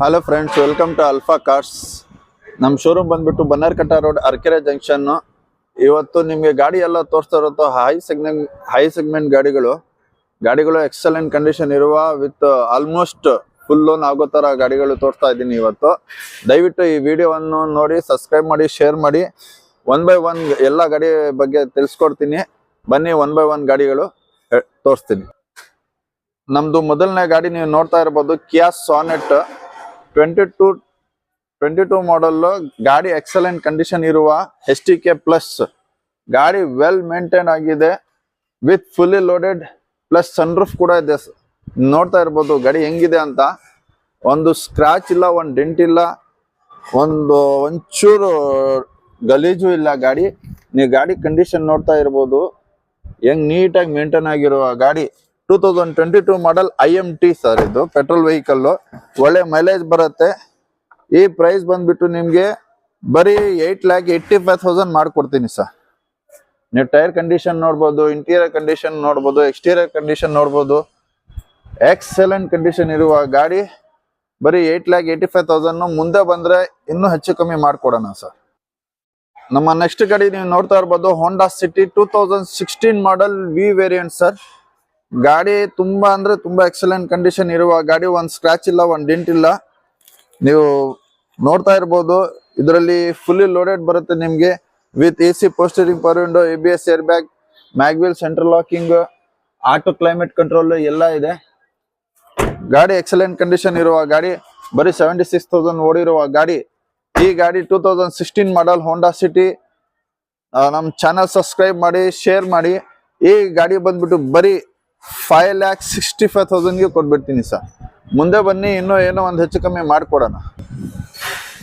Hello friends, welcome to Alpha Cars. ನಮ್ಮ showroom ಬಂದ್ಬಿಟ್ಟು Bannerghatta road, Arekere junction. ಇವತ್ತು ನಿಮಗೆ ಗಾಡಿ ಎಲ್ಲ ತೋರಿಸ್ತಾ ಇರೋದು ಹೈ ಸೆಗ್ಮೆಂಟ್ ಗಾಡಿಗಳು ಎಕ್ಸಲೆಂಟ್ ಕಂಡೀಷನ್ ಇರುವ ವಿತ್ ಆಲ್ಮೋಸ್ಟ್ ಫುಲ್ ಲೋನ್ ಆಗೋ ತರ ಗಾಡಿಗಳು ತೋರಿಸ್ತಾ ಇದ್ದೀನಿ ಇವತ್ತು. ದಯವಿಟ್ಟು ಈ ವಿಡಿಯೋವನ್ನು ನೋಡಿ, ಸಬ್ಸ್ಕ್ರೈಬ್ ಮಾಡಿ, ಶೇರ್ ಮಾಡಿ. 1 by 1 ಎಲ್ಲ ಗಾಡಿ ಬಗ್ಗೆ ತಿಳಿಸ್ಕೊಡ್ತೀನಿ. ಬನ್ನಿ, 1 by 1 ಗಾಡಿಗಳು ತೋರಿಸ್ತೀನಿ. ನಮ್ದು ಮೊದಲನೇ ಗಾಡಿ ನೀವು ನೋಡ್ತಾ ಇರಬಹುದು, ಕಿಯಾ ಸಾನೆಟ್ 22 ಮಾಡಲ್. ಗಾಡಿ ಎಕ್ಸಲೆಂಟ್ ಕಂಡೀಷನ್ ಇರುವ HTK ಪ್ಲಸ್ ಗಾಡಿ, ವೆಲ್ ಮೇಂಟೈನ್ ಆಗಿದೆ with fully loaded plus sunroof ಕೂಡ ಇದೆ. ನೋಡ್ತಾ ಇರ್ಬೋದು ಗಾಡಿ ಹೆಂಗಿದೆ ಅಂತ. ಒಂದು ಸ್ಕ್ರಾಚ್ ಇಲ್ಲ, ಒಂದು ಡೆಂಟ್ ಇಲ್ಲ, ಒಂಚೂರು ಗಲೀಜು ಇಲ್ಲ ಗಾಡಿ. ನೀವು ಗಾಡಿ ಕಂಡೀಷನ್ ನೋಡ್ತಾ ಇರ್ಬೋದು, ಹೆಂಗ್ ನೀಟಾಗಿ ಮೇಂಟೈನ್ ಆಗಿರುವ ಗಾಡಿ. 2022 ಮಾಡಲ್ IMT ಸರ್. ಇದು ಪೆಟ್ರೋಲ್ ವೆಹಿಕಲ್, ಒಳ್ಳೆ ಮೈಲೇಜ್ ಬರುತ್ತೆ. ಈ ಪ್ರೈಸ್ ಬಂದ್ಬಿಟ್ಟು ನಿಮ್ಗೆ ಬರೀ 8,85,000 ಮಾಡ್ಕೊಡ್ತೀನಿ ಸರ್. ನೀವು ಟೈರ್ ಕಂಡೀಷನ್ ನೋಡ್ಬೋದು, ಇಂಟೀರಿಯರ್ ಕಂಡೀಷನ್ ನೋಡ್ಬೋದು, ಎಕ್ಸ್ಟೀರಿಯರ್ ಕಂಡೀಷನ್ ನೋಡ್ಬೋದು. ಎಕ್ಸಲೆಂಟ್ ಕಂಡೀಷನ್ ಇರುವ ಗಾಡಿ ಬರೀ 8,85,000. ಮುಂದೆ ಬಂದ್ರೆ ಇನ್ನೂ ಹೆಚ್ಚು ಕಮ್ಮಿ ಮಾಡ್ಕೊಡೋಣ ಸರ್. ನಮ್ಮ ನೆಕ್ಸ್ಟ್ ಗಾಡಿ ನೀವು ನೋಡ್ತಾ ಇರ್ಬೋದು, ಹೋಂಡಾ ಸಿಟಿ 2016 ಮಾಡಲ್ ವಿ ವೇರಿಯಂಟ್ ಸರ್. ಗಾಡಿ ತುಂಬಾ ಅಂದ್ರೆ ತುಂಬಾ ಎಕ್ಸಲೆಂಟ್ ಕಂಡೀಷನ್ ಇರುವ ಗಾಡಿ. ಒಂದು ಸ್ಕ್ರಾಚ್ ಇಲ್ಲ, ಒಂದು ಡೆಂಟ್ ಇಲ್ಲ. ನೀವು ನೋಡ್ತಾ ಇರ್ಬೋದು, ಇದರಲ್ಲಿ ಫುಲ್ಲಿ ಲೋಡೆಡ್ ಬರುತ್ತೆ ನಿಮ್ಗೆ with AC power steering, power window, ABS air bag, mag wheel, central locking, auto climate control ಎಲ್ಲ ಇದೆ. ಗಾಡಿ ಎಕ್ಸಲೆಂಟ್ ಕಂಡೀಷನ್ ಇರುವ ಗಾಡಿ, ಬರೀ 76,000 ಓಡಿರುವ ಗಾಡಿ. ಈ ಗಾಡಿ 2016 ಮಾಡಲ್ ಹೋಂಡಾ ಸಿಟಿ. ನಮ್ಮ ಚಾನಲ್ ಸಬ್ಸ್ಕ್ರೈಬ್ ಮಾಡಿ, ಶೇರ್ ಮಾಡಿ. ಈ ಗಾಡಿ ಬಂದ್ಬಿಟ್ಟು ಬರೀ 5,65,000ಗೆ ಕೊಟ್ಬಿಡ್ತೀನಿ ಸರ್. ಮುಂದೆ ಬನ್ನಿ, ಇನ್ನೂ ಏನೋ ಒಂದು ಹೆಚ್ಚು ಕಮ್ಮಿ ಮಾಡ್ಕೊಡೋಣ.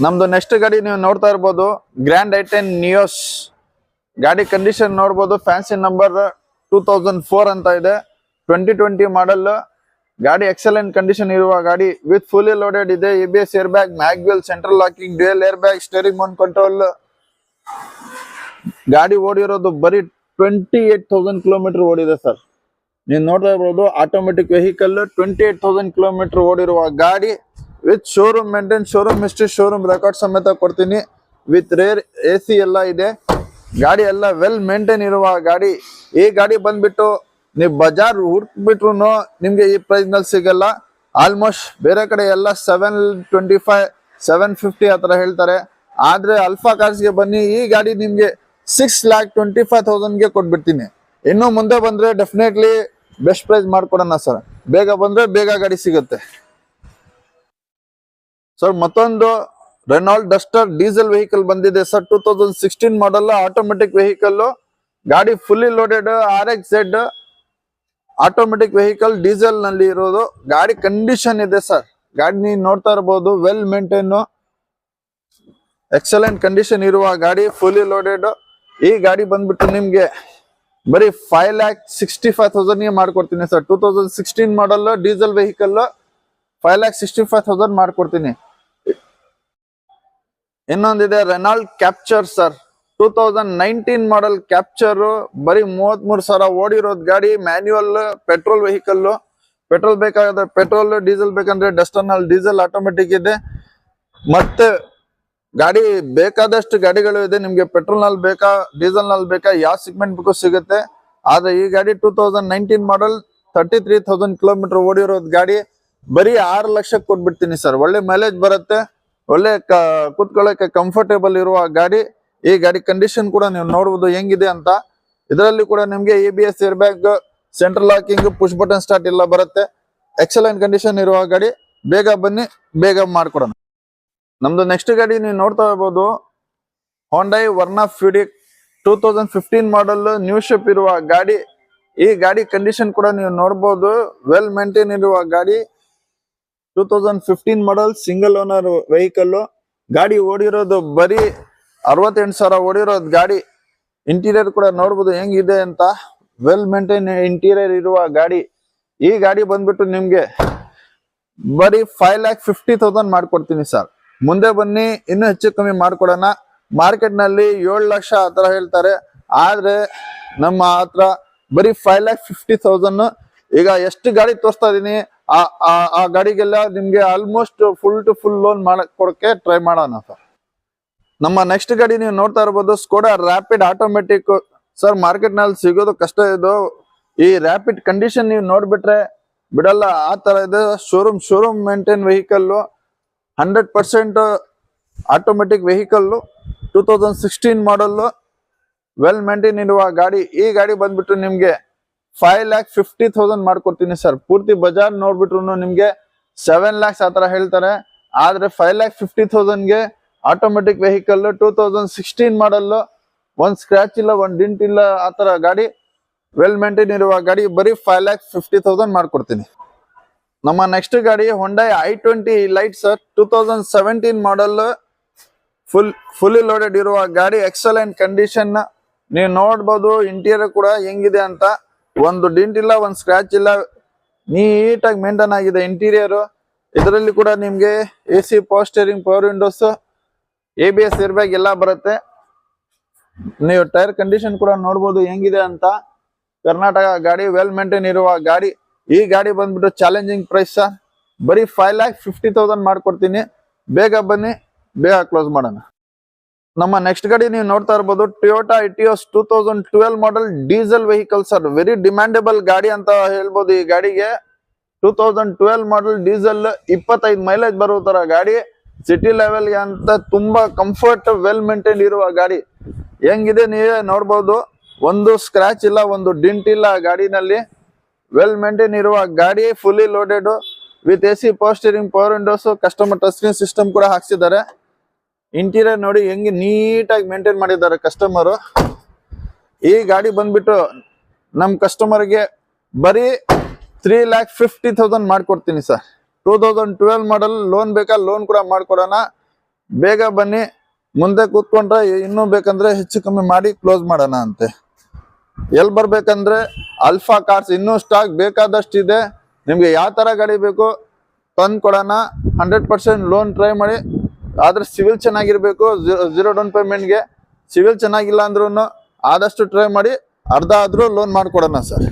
ನಮ್ದು ನೆಕ್ಸ್ಟ್ ಗಾಡಿ ನೀವು ನೋಡ್ತಾ ಇರ್ಬೋದು, ಗ್ರ್ಯಾಂಡ್ ಐಟೆನ್ ನಿಯೋಸ್. ಗಾಡಿ ಕಂಡೀಷನ್ ನೋಡ್ಬೋದು, ಫ್ಯಾನ್ಸಿ ನಂಬರ್ 2004 ಅಂತ ಇದೆ. 2020 ಮಾಡಲ್ ಗಾಡಿ, ಎಕ್ಸಲೆಂಟ್ ಕಂಡೀಷನ್ ಇರುವ ಗಾಡಿ ವಿತ್ ಫುಲ್ಲಿ ಲೋಡೆಡ್ ಇದೆ. ABS air bag, mag wheel, central locking, dual air bag, steering Mount control. ಗಾಡಿ ಓಡಿರೋದು ಬರೀ 28,000 ಕಿಲೋಮೀಟರ್ ಓಡಿದೆ ಸರ್. ನೀವು ನೋಡ್ತಾ ಇರ್ಬೋದು, ಆಟೋಮೆಟಿಕ್ ವೆಹಿಕಲ್, 28,000 ಕಿಲೋಮೀಟರ್ ಓಡಿರುವ ಗಾಡಿ with showroom maintain, showroom history, showroom record ಸಮೇತ ಕೊಡ್ತೀನಿ. ವಿತ್ ರೇರ್ AC ಎಲ್ಲ ಇದೆ. ಗಾಡಿ ಎಲ್ಲ ವೆಲ್ ಮೇಂಟೈನ್ ಇರುವ ಗಾಡಿ. ಈ ಗಾಡಿ ಬಂದ್ಬಿಟ್ಟು ನೀವು ಬಜಾರ್ ಹುಡುಕ್ಬಿಟ್ರು ನಿಮ್ಗೆ ಈ ಪ್ರೈಸ್ ನಲ್ಲಿ ಸಿಗಲ್ಲ. ಆಲ್ಮೋಸ್ಟ್ ಬೇರೆ ಕಡೆ ಎಲ್ಲ 725, 750 ಆ ತರ ಹೇಳ್ತಾರೆ. ಆದ್ರೆ ಅಲ್ಫಾ ಕಾರ್ಸ್ಗೆ ಬನ್ನಿ, ಈ ಗಾಡಿ ನಿಮ್ಗೆ 6,25,000ಗೆ ಕೊಟ್ಬಿಡ್ತೀನಿ. ಇನ್ನು ಮುಂದೆ ಬಂದ್ರೆ ಡೆಫಿನೆಟ್ಲಿ ಬೆಸ್ಟ್ ಪ್ರೈಸ್ ಮಾಡ್ಕೊಡೋಣ ಸರ್. ಬೇಗ ಬಂದ್ರೆ ಬೇಗ ಗಾಡಿ ಸಿಗುತ್ತೆ ಸರ್. ಮತ್ತೊಂದು ರೆನಾಲ್ಡ್ ಡಸ್ಟರ್ ಡೀಸೆಲ್ ವೆಹಿಕಲ್ ಬಂದಿದೆ ಸರ್. 2016 ಮಾಡಲ್ ಆಟೋಮೆಟಿಕ್ ವೆಹಿಕಲ್. ಗಾಡಿ fully loaded, RXZ automatic vehicle, diesel ನಲ್ಲಿ ಇರೋದು. ಗಾಡಿ ಕಂಡೀಷನ್ ಇದೆ ಸರ್. ಗಾಡಿ ನೀವು ನೋಡ್ತಾ ಇರಬಹುದು, ವೆಲ್ ಮೇಂಟೈನ್, ಎಕ್ಸಲೆಂಟ್ ಕಂಡೀಷನ್ ಇರುವ ಗಾಡಿ, ಫುಲ್ಲಿ ಲೋಡೆಡ್. ಈ ಗಾಡಿ ಬಂದ್ಬಿಟ್ಟು ನಿಮ್ಗೆ ಬರೀ 5,65,000ಗೆ ಮಾಡ್ಕೊಡ್ತೀನಿ ಸರ್. 2016 ಮಾಡಲ್ ಡೀಸೆಲ್ ವೆಹಿಕಲ್, 5,65,000 ಮಾಡ್ಕೊಡ್ತೀನಿ. ಇನ್ನೊಂದಿದೆ ರೆನಾಲ್ಡ್ ಕ್ಯಾಪ್ಚರ್ ಸರ್. 2019 ಮಾಡಲ್ ಕ್ಯಾಪ್ಚರ್, ಬರೀ 33,000 ಓಡಿರೋದ್ ಗಾಡಿ. Manual petrol vehicle. ಪೆಟ್ರೋಲ್ ಬೇಕಾದ್ರೆ ಪೆಟ್ರೋಲ್, ಡೀಸೆಲ್ ಬೇಕಂದ್ರೆ ಡಸ್ಟರ್ ನಲ್ಲಿ ಡೀಸೆಲ್ ಆಟೋಮೆಟಿಕ್ ಇದೆ. ಮತ್ತೆ ಗಾಡಿ ಬೇಕಾದಷ್ಟು ಗಾಡಿಗಳು ಇದೆ. ನಿಮ್ಗೆ ಪೆಟ್ರೋಲ್ ನಲ್ಲಿ ಬೇಕಾ, ಡೀಸೆಲ್ ನಲ್ಲಿ ಬೇಕಾ, ಯಾವ ಸೆಗ್ಮೆಂಟ್ ಬೇಕು ಸಿಗುತ್ತೆ. ಆದ್ರೆ ಈ ಗಾಡಿ 2019 ಮಾಡಲ್, 33,000 ಕಿಲೋಮೀಟರ್ ಓಡಿರೋದ್ ಗಾಡಿ. ಬರೀ 6 ಲಕ್ಷಕ್ಕೆ ಕೊಟ್ಬಿಡ್ತೀನಿ ಸರ್. ಒಳ್ಳೆ ಮೈಲೇಜ್ ಬರುತ್ತೆ, ಒಳ್ಳೆ ಕೂತ್ಕೊಳ್ಳಕ್ಕೆ ಕಂಫರ್ಟೇಬಲ್ ಇರುವ ಗಾಡಿ. ಈ ಗಾಡಿ ಕಂಡೀಷನ್ ಕೂಡ ನೀವು ನೋಡಬಹುದು ಹೆಂಗಿದೆ ಅಂತ. ಇದರಲ್ಲಿ ಕೂಡ ನಿಮ್ಗೆ ABS air bag, central locking, push button start ಎಲ್ಲ ಬರುತ್ತೆ. ಎಕ್ಸಲೆಂಟ್ ಕಂಡೀಷನ್ ಇರುವ ಗಾಡಿ. ಬೇಗ ಬನ್ನಿ, ಬೇಗ ಮಾಡ್ಕೊಡೋಣ. ನಮ್ದು ನೆಕ್ಸ್ಟ್ ಗಾಡಿ ನೀವು ನೋಡ್ತಾ ಇರ್ಬೋದು, ಹೊಂಡೈ ವರ್ನಾ ಫ್ಯೂಡಿಕ್ 2015 ಮಾಡಲ್ ನ್ಯೂ ಶೇಪ್ ಇರುವ ಗಾಡಿ. ಈ ಗಾಡಿ ಕಂಡೀಷನ್ ಕೂಡ ನೀವು ನೋಡ್ಬೋದು, ವೆಲ್ ಮೇಂಟೈನ್ ಇರುವ ಗಾಡಿ. 2015 ಮಾಡಲ್ ಸಿಂಗಲ್ ಓನರ್ ವೆಹಿಕಲ್. ಗಾಡಿ ಓಡಿರೋದು ಬರೀ 68,000 ಓಡಿರೋದು ಗಾಡಿ. ಇಂಟೀರಿಯರ್ ಕೂಡ ನೋಡ್ಬೋದು ಹೆಂಗಿದೆ ಅಂತ. ವೆಲ್ ಮೇಂಟೈನ್ ಇಂಟೀರಿಯರ್ ಇರುವ ಗಾಡಿ. ಈ ಗಾಡಿ ಬಂದ್ಬಿಟ್ಟು ನಿಮ್ಗೆ ಬರೀ 5,50,000 ಮಾಡ್ಕೊಡ್ತೀನಿ ಸರ್. ಮುಂದೆ ಬನ್ನಿ, ಇನ್ನೂ ಹೆಚ್ಚು ಕಮ್ಮಿ ಮಾಡ್ಕೊಡೋಣ. ಮಾರ್ಕೆಟ್ ನಲ್ಲಿ 7 ಲಕ್ಷ ಆ ತರ ಹೇಳ್ತಾರೆ. ಆದ್ರೆ ನಮ್ಮ ಹತ್ರ ಬರೀ 5,50,000. ಈಗ ಎಷ್ಟು ಗಾಡಿ ತೋರಿಸ್ತಾ ಇದೀನಿ, ಆ ಗಾಡಿಗೆಲ್ಲ ನಿಮ್ಗೆ almost full to full loan ಕೊಡಕ್ಕೆ ಟ್ರೈ ಮಾಡೋಣ ಸರ್. ನಮ್ಮ ನೆಕ್ಸ್ಟ್ ಗಾಡಿ ನೀವು ನೋಡ್ತಾ ಇರ್ಬೋದು Skoda Rapid automatic. Sir market ನಲ್ಲಿ ಸಿಗೋದು ಕಷ್ಟ ಇದು. ಈ ರ್ಯಾಪಿಡ್ ಕಂಡೀಷನ್ ನೀವು ನೋಡ್ಬಿಟ್ರೆ ಬಿಡಲ್ಲ, ಆ ತರ ಇದೆ. Showroom maintain vehicle, 100% automatic vehicle, 2016 ಮಾಡಲ್, ವೆಲ್ ಮೇಂಟೈನ್ ಇರುವ ಗಾಡಿ. ಈ ಗಾಡಿ ಬಂದ್ಬಿಟ್ಟು ನಿಮ್ಗೆ 5,50,000 ಮಾಡ್ಕೊಡ್ತೀನಿ ಸರ್. ಪೂರ್ತಿ ಬಜಾರ್ ನೋಡ್ಬಿಟ್ರು ನಿಮ್ಗೆ 7 lakhs ಆತರ ಹೇಳ್ತಾರೆ. ಆದ್ರೆ 5,50,000ಗೆ ಆಟೋಮೆಟಿಕ್ ವೆಹಿಕಲ್, 2016 ಮಾಡಲ್, ಒಂದ್ ಸ್ಕ್ರಾಚ್ ಇಲ್ಲ, ಒಂದ್ ಡಿಂಟ್ ಇಲ್ಲ, ಆತರ ಗಾಡಿ, ವೆಲ್ ಮೇಂಟೈನ್ ಇರುವ ಗಾಡಿ ಬರೀ 5,50,000 ಮಾಡ್ಕೊಡ್ತೀನಿ. ನಮ್ಮ ನೆಕ್ಸ್ಟ್ ಗಾಡಿ Hyundai i20 ಲೈಟ್ ಸರ್, 2017 ಮಾಡಲ್, ಫುಲ್ಲಿ ಲೋಡೆಡ್ ಇರುವ ಗಾಡಿ, ಎಕ್ಸಲೆಂಟ್ ಕಂಡೀಷನ್. ನೀವು ನೋಡ್ಬೋದು ಇಂಟೀರಿಯರ್ ಕೂಡ ಹೆಂಗಿದೆ ಅಂತ. ಒಂದು ಡಿಂಟ್ ಇಲ್ಲ, ಒಂದು ಸ್ಕ್ರಾಚ್ ಇಲ್ಲ, ನೀಟಾಗಿ ಮೇಂಟೈನ್ ಆಗಿದೆ ಇಂಟೀರಿಯರ್. ಇದರಲ್ಲಿ ಕೂಡ ನಿಮ್ಗೆ AC, power steering, power Windows, ABS air bag ಎಲ್ಲ ಬರುತ್ತೆ. ನೀವು ಟೈರ್ ಕಂಡೀಷನ್ ಕೂಡ ನೋಡ್ಬೋದು ಹೆಂಗಿದೆ ಅಂತ. ಕರ್ನಾಟಕ ಗಾಡಿ, ವೆಲ್ ಮೇಂಟೈನ್ ಇರುವ ಗಾಡಿ. ಈ ಗಾಡಿ ಬಂದ್ಬಿಟ್ಟು ಚಾಲೆಂಜಿಂಗ್ ಪ್ರೈಸ್ ಸರ್, ಬರೀ 5,50,000 ಮಾಡ್ಕೊಡ್ತೀನಿ. ಬೇಗ ಬನ್ನಿ, ಬೇಗ ಕ್ಲೋಸ್ ಮಾಡೋಣ. ನಮ್ಮ ನೆಕ್ಸ್ಟ್ ಗಾಡಿ ನೀವು ನೋಡ್ತಾ ಇರ್ಬೋದು Toyota Etios 2012 model diesel vehicle sir. Very demandable ಗಾಡಿ ಅಂತ ಹೇಳ್ಬೋದು. ಈ ಗಾಡಿಗೆ 2012 ಮಾಡಲ್ ಡೀಸೆಲ್, 25 ಮೈಲೇಜ್ ಬರೋ ತರ ಗಾಡಿ, ಸಿಟಿ ಲೆವೆಲ್ಗೆ ಅಂತ ತುಂಬಾ ಕಂಫರ್ಟ್, ವೆಲ್ ಮೇಂಟೈನ್ ಇರುವ ಗಾಡಿ. ಹೆಂಗಿದೆ ನೀವೇ ನೋಡ್ಬೋದು. ಒಂದು ಸ್ಕ್ರಾಚ್ ಇಲ್ಲ, ಒಂದು ಡಿಂಟ್ ಇಲ್ಲ ಗಾಡಿನಲ್ಲಿ. ವೆಲ್ ಮೇಂಟೈನ್ ಇರುವ ಗಾಡಿ, fully loaded with AC, power steering, power Windows, customer touch screen system ಕೂಡ ಹಾಕ್ಸಿದ್ದಾರೆ. ಇಂಟೀರಿಯರ್ ನೋಡಿ ಹೆಂಗೆ ನೀಟಾಗಿ ಮೇಂಟೈನ್ ಮಾಡಿದ್ದಾರೆ ಕಸ್ಟಮರ್. ಈ ಗಾಡಿ ಬಂದ್ಬಿಟ್ಟು ನಮ್ ಕಸ್ಟಮರ್ಗೆ ಬರೀ 3,50,000 ಮಾಡ್ಕೊಡ್ತೀನಿ ಸರ್. 2012 ಮಾಡಲ್, ಲೋನ್ ಬೇಕಾ ಲೋನ್ ಕೂಡ ಮಾಡ್ಕೊಡೋಣ. ಬೇಗ ಬನ್ನಿ, ಮುಂದೆ ಕೂತ್ಕೊಂಡ್ರೆ ಇನ್ನೂ ಬೇಕಂದ್ರೆ ಹೆಚ್ಚು ಕಮ್ಮಿ ಮಾಡಿ ಕ್ಲೋಸ್ ಮಾಡೋಣ ಅಂತೆ. ಎಲ್ಲಿ ಬರ್ಬೇಕಂದ್ರೆ ಅಲ್ಫಾ ಕಾರ್ಸ್, ಇನ್ನೂ ಸ್ಟಾಕ್ ಬೇಕಾದಷ್ಟು ಇದೆ. ನಿಮ್ಗೆ ಯಾವ ತರ ಗಾಡಿ ಬೇಕು ತಂದು ಕೊಡೋಣ. 100% ಲೋನ್ ಟ್ರೈ ಮಾಡಿ. ಆದ್ರೆ ಸಿವಿಲ್ ಚೆನ್ನಾಗಿರ್ಬೇಕು. 0 ಡೌನ್ ಪೇಮೆಂಟ್ಗೆ. ಸಿವಿಲ್ ಚೆನ್ನಾಗಿಲ್ಲ ಅಂದ್ರೂ ಆದಷ್ಟು ಟ್ರೈ ಮಾಡಿ, ಅರ್ಧ ಆದ್ರೂ ಲೋನ್ ಮಾಡ್ಕೊಡೋಣ ಸರ್.